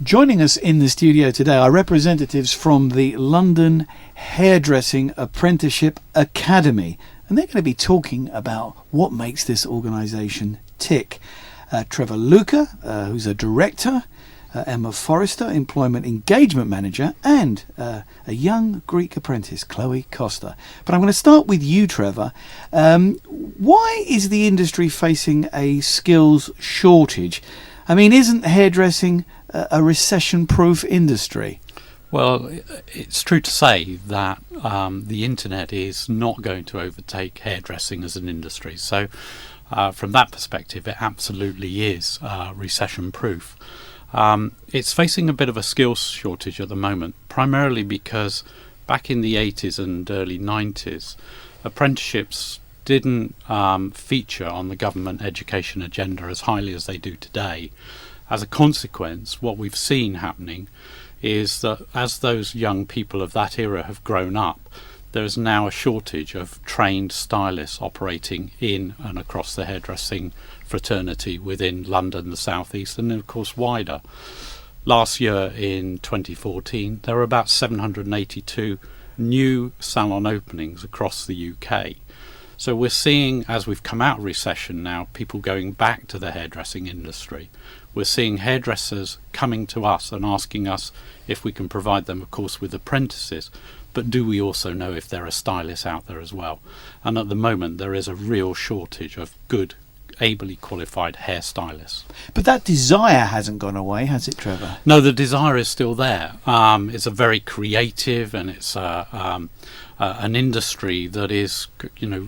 Joining us in the studio today are representatives from the London Hairdressing Apprenticeship Academy, and they're going to be talking about what makes this organisation tick. Trevor Luca, who's a director, Emma Forrester, Employment Engagement Manager, and a young Greek apprentice, Chloe Costa. But I'm going to start with you, Trevor. Why is the industry facing a skills shortage? I mean, isn't hairdressing a recession-proof industry? Well, it's true to say that the internet is not going to overtake hairdressing as an industry. So from that perspective, it absolutely is recession-proof. It's facing a bit of a skills shortage at the moment, primarily because back in the 80s and early 90s, apprenticeships didn't feature on the government education agenda as highly as they do today. As a consequence, what we've seen happening is that as those young people of that era have grown up, there is now a shortage of trained stylists operating in and across the hairdressing fraternity within London, the South East, and of course wider. Last year in 2014, there were about 782 new salon openings across the UK. So we're seeing, as we've come out of recession now, people going back to the hairdressing industry. We're seeing hairdressers coming to us and asking us if we can provide them, of course, with apprentices, but do we also know if there are stylists out there as well? And at the moment, there is a real shortage of good, ably qualified hairstylists. But that desire hasn't gone away, has it, Trevor? No, the desire is still there. It's a very creative, and it's an industry that is,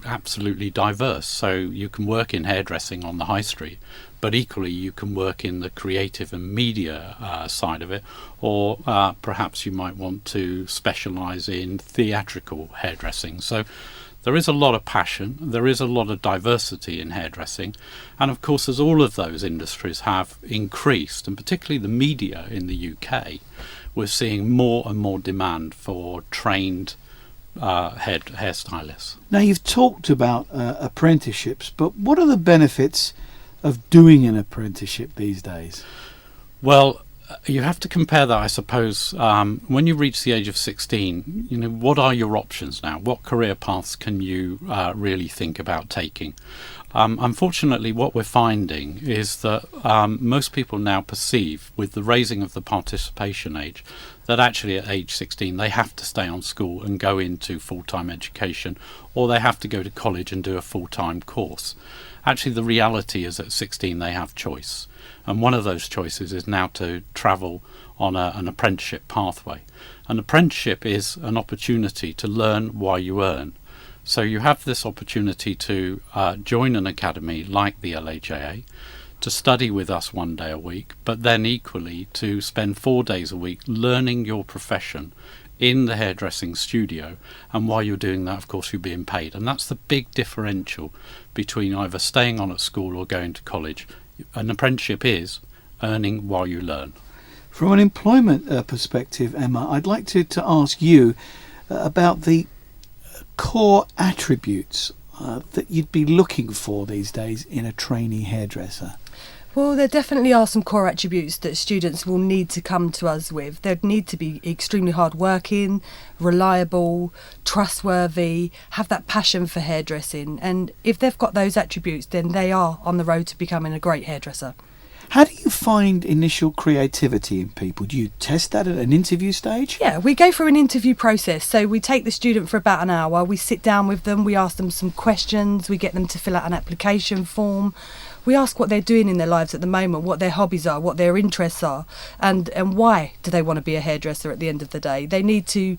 absolutely diverse. So you can work in hairdressing on the high street, but equally you can work in the creative and media side of it, or perhaps you might want to specialise in theatrical hairdressing. So there is a lot of passion, there is a lot of diversity in hairdressing, and of course as all of those industries have increased, and particularly the media in the UK, we're seeing more and more demand for trained hairstylists. Now, you've talked about apprenticeships, but what are the benefits of doing an apprenticeship these days? Well, you have to compare that, I suppose, when you reach the age of 16, what are your options now? What career paths can you really think about taking? Unfortunately, what we're finding is that most people now perceive, with the raising of the participation age, that actually at age 16 they have to stay on school and go into full-time education, or they have to go to college and do a full-time course. Actually, the reality is at 16 they have choice. And one of those choices is now to travel on an apprenticeship pathway. An apprenticeship is an opportunity to learn while you earn. So you have this opportunity to join an academy like the LHAA, to study with us 1 day a week, but then equally to spend 4 days a week learning your profession in the hairdressing studio, and while you're doing that, of course, you're being paid. And that's the big differential between either staying on at school or going to college. An apprenticeship is earning while you learn. From an employment perspective, Emma, I'd like to ask you about the core attributes that you'd be looking for these days in a trainee hairdresser. Well, there definitely are some core attributes that students will need to come to us with. They'd need to be extremely hard-working, reliable, trustworthy, have that passion for hairdressing. And if they've got those attributes, then they are on the road to becoming a great hairdresser. How do you find initial creativity in people? Do you test that at an interview stage? Yeah, we go through an interview process. So we take the student for about an hour, we sit down with them, we ask them some questions, we get them to fill out an application form. We ask what they're doing in their lives at the moment, what their hobbies are, what their interests are, and why do they want to be a hairdresser at the end of the day. They need to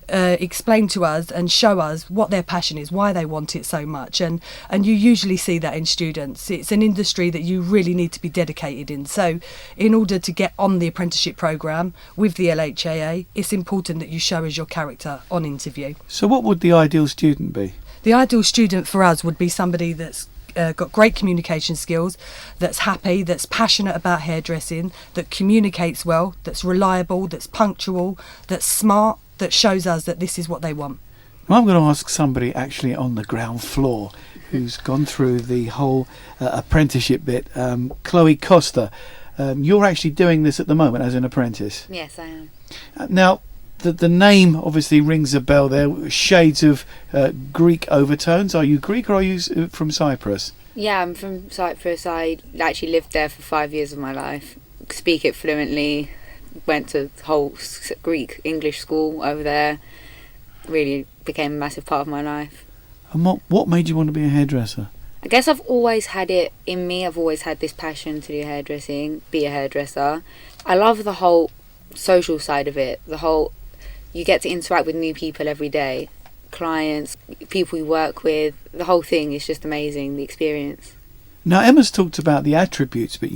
explain to us and show us what their passion is, why they want it so much, and you usually see that in students. It's an industry that you really need to be dedicated in. So in order to get on the apprenticeship programme with the LHAA, it's important that you show us your character on interview. So what would the ideal student be? The ideal student for us would be somebody that's got great communication skills, that's happy, that's passionate about hairdressing, that communicates well, that's reliable, that's punctual, that's smart, that shows us that this is what they want. Well, I'm going to ask somebody actually on the ground floor who's gone through the whole apprenticeship bit. Chloe Costa, You're actually doing this at the moment as an apprentice. Yes, I am. Now, the name obviously rings a bell there. Shades of Greek overtones. Are you Greek or are you from Cyprus? Yeah, I'm from Cyprus. I actually lived there for 5 years of my life. Speak it fluently. Went to the whole Greek English school over there. Really became a massive part of my life. And what made you want to be a hairdresser? I guess I've always had it in me. I've always had this passion to do hairdressing, be a hairdresser. I love the whole social side of it. You get to interact with new people every day. Clients, people you work with. The whole thing is just amazing, the experience. Now, Emma's talked about the attributes that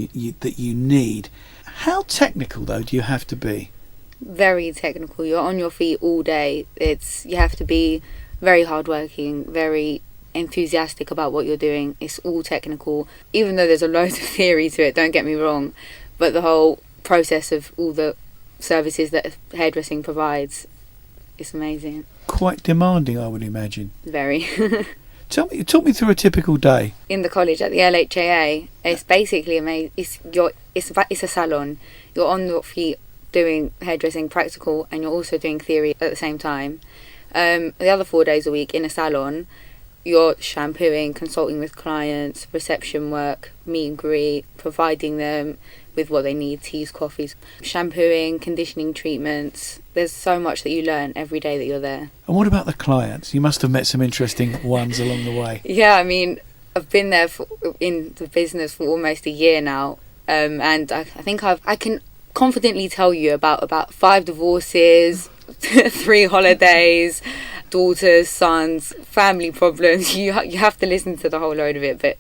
you need. How technical, though, do you have to be? Very technical. You're on your feet all day. You have to be very hardworking, very enthusiastic about what you're doing. It's all technical, even though there's a load of theory to it, don't get me wrong, but the whole process of all the services that hairdressing provides is amazing. Quite demanding, I would imagine. Very. Talk me through a typical day. In the college at the LHAA, it's basically amazing. It's a salon. You're on your feet doing hairdressing practical, and you're also doing theory at the same time. The other 4 days a week in a salon, you're shampooing, consulting with clients, reception work, meet and greet, providing them with what they need, teas, coffees, shampooing, conditioning treatments. There's so much that you learn every day that you're there. And what about the clients? You must have met some interesting ones along the way. Yeah, I mean, I've been there in the business for almost a year now, and I think I can confidently tell you about 5 divorces, 3 holidays, daughters, sons, family problems. You have to listen to the whole load of it, but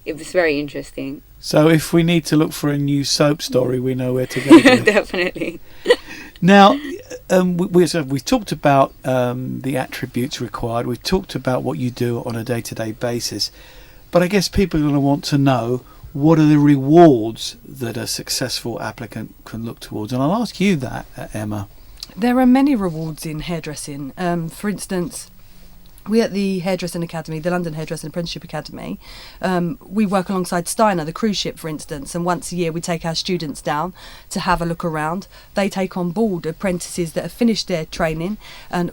it was very interesting. So if we need to look for a new soap story, we know where to go. Definitely. Now, we've talked about the attributes required. We've talked about what you do on a day-to-day basis. But I guess people are going to want to know, what are the rewards that a successful applicant can look towards? And I'll ask you that, Emma. There are many rewards in hairdressing. For instance, we at the Hairdressing Academy, the London Hairdressing Apprenticeship Academy, we work alongside Steiner, the cruise ship, for instance, and once a year we take our students down to have a look around. They take on board apprentices that have finished their training, and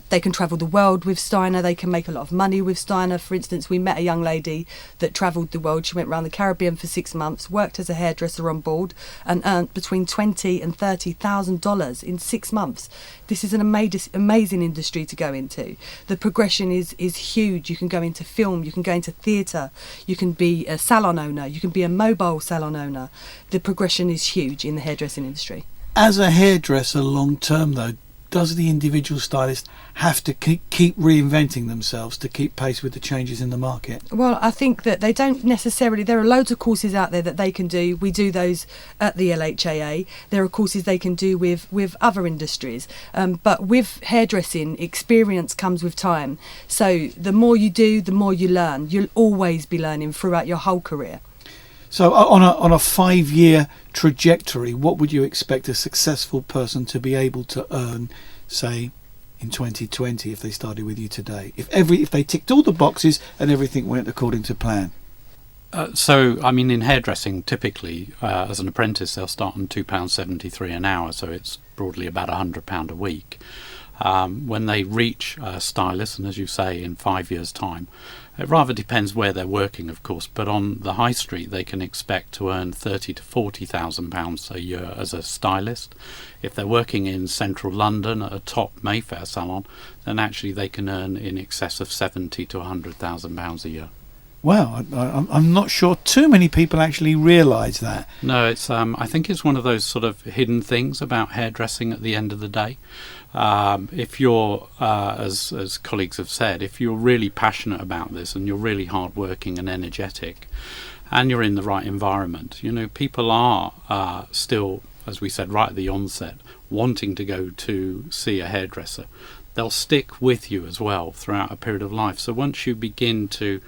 they can travel the world with Steiner. They can make a lot of money with Steiner. For instance, we met a young lady that travelled the world. She went around the Caribbean for 6 months, worked as a hairdresser on board, and earned between $20,000 and $30,000 in 6 months. This is an amazing industry to go into. The progression is huge. You can go into film, you can go into theatre, you can be a salon owner, you can be a mobile salon owner. The progression is huge in the hairdressing industry. As a hairdresser long term, though, does the individual stylist have to keep reinventing themselves to keep pace with the changes in the market? Well, I think that they don't necessarily. There are loads of courses out there that they can do. We do those at the LHAA. There are courses they can do with other industries. But with hairdressing, experience comes with time. So the more you do, the more you learn. You'll always be learning throughout your whole career. So on a 5-year trajectory, what would you expect a successful person to be able to earn, say, in 2020 if they started with you today? If they ticked all the boxes and everything went according to plan? So, I mean, in hairdressing, typically, as an apprentice, they'll start on £2.73 an hour, so it's broadly about £100 a week. When they reach a stylist, and as you say, in 5 years' time, it rather depends where they're working, of course, but on the high street they can expect to earn £30,000 to £40,000 a year as a stylist. If they're working in central London at a top Mayfair salon, then actually they can earn in excess of £70,000 to £100,000 a year. Wow, I'm not sure too many people actually realise that. No, it's I think it's one of those sort of hidden things about hairdressing at the end of the day. If you're, as colleagues have said, if you're really passionate about this and you're really hardworking and energetic and you're in the right environment, you know, people are still, as we said right at the onset, wanting to go to see a hairdresser. They'll stick with you as well throughout a period of life. So once you begin to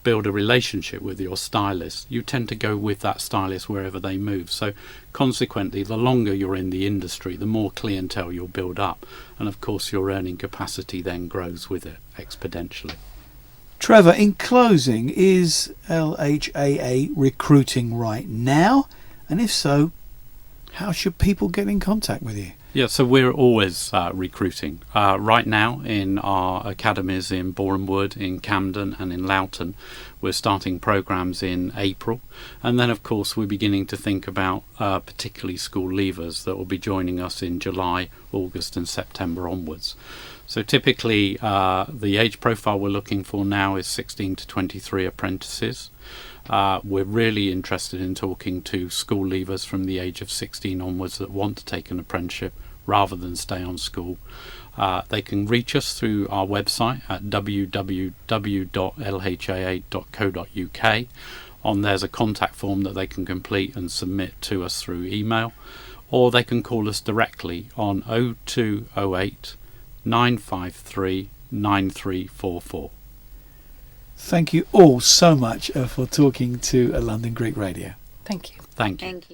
build a relationship with your stylist, you tend to go with that stylist wherever they move. So consequently, the longer you're in the industry, the more clientele you'll build up, and of course your earning capacity then grows with it exponentially. Trevor, in closing, is LHAA recruiting right now? And if so, how should people get in contact with you? Yeah, so we're always recruiting. Right now in our academies in Boreham Wood, in Camden and in Loughton, we're starting programmes in April. And then, of course, we're beginning to think about particularly school leavers that will be joining us in July, August and September onwards. So typically the age profile we're looking for now is 16 to 23 apprentices. We're really interested in talking to school leavers from the age of 16 onwards that want to take an apprenticeship rather than stay on school. They can reach us through our website at www.lhaa.co.uk. On there's a contact form that they can complete and submit to us through email, or they can call us directly on 0208 953 9344. Thank you all so much for talking to London Greek Radio. Thank you. Thank you. Thank you.